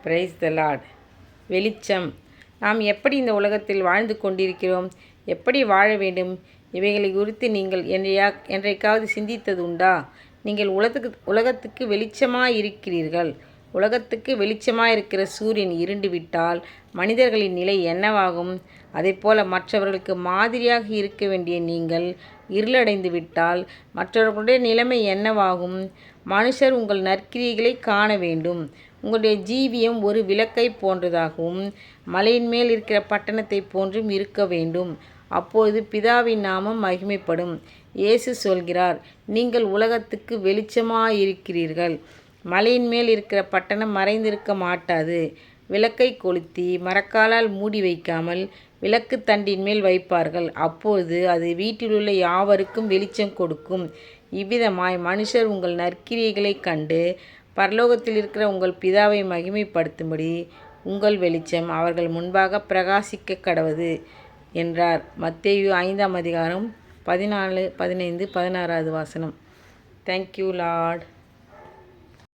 Praise the Lord. வெளிச்சம். நாம் எப்படி இந்த உலகத்தில் வாழ்ந்து கொண்டிருக்கிறோம், எப்படி வாழ வேண்டும், இவைகளை குறித்து நீங்கள் என்றைக்காவது சிந்தித்தது உண்டா? நீங்கள் உலகத்துக்கு வெளிச்சமாக இருக்கிறீர்கள். உலகத்துக்கு வெளிச்சமாக இருக்கிற சூரியன் இருண்டு விட்டால் மனிதர்களின் நிலை என்னவாகும்? அதைப்போல மற்றவர்களுக்கு மாதிரியாக இருக்க வேண்டிய நீங்கள் இருளடைந்து விட்டால் மற்றவர்களுடைய நிலைமை என்னவாகும்? மனுஷர் உங்கள் நற்கிரியைகளை காண வேண்டும். உங்களுடைய ஜீவியம் ஒரு விளக்கை போன்றதாகவும் மலையின் மேல் இருக்கிற பட்டணத்தை போன்றும் இருக்க வேண்டும். அப்பொழுது பிதாவின் நாமம் மகிமைப்படும். இயேசு சொல்கிறார், நீங்கள் உலகத்துக்கு வெளிச்சமாயிருக்கிறீர்கள். மலையின் மேல் இருக்கிற பட்டணம் மறைந்திருக்க மாட்டாது. விளக்கை கொளுத்தி மரக்காலால் மூடி வைக்காமல் விளக்கு தண்டின் மேல் வைப்பார்கள். அப்போது அது வீட்டிலுள்ள யாவருக்கும் வெளிச்சம் கொடுக்கும். இவ்விதமாய் மனுஷர் உங்கள் நற்கிரியைகளை கண்டு பரலோகத்தில் இருக்கிற உங்கள் பிதாவை மகிமைப்படுத்தும்படி உங்கள் வெளிச்சம் அவர்கள் முன்பாக பிரகாசிக்க கடவது என்றார். மத்தேயு 5 அதிகாரம் 14, 15, 16 வசனம். Thank you Lord.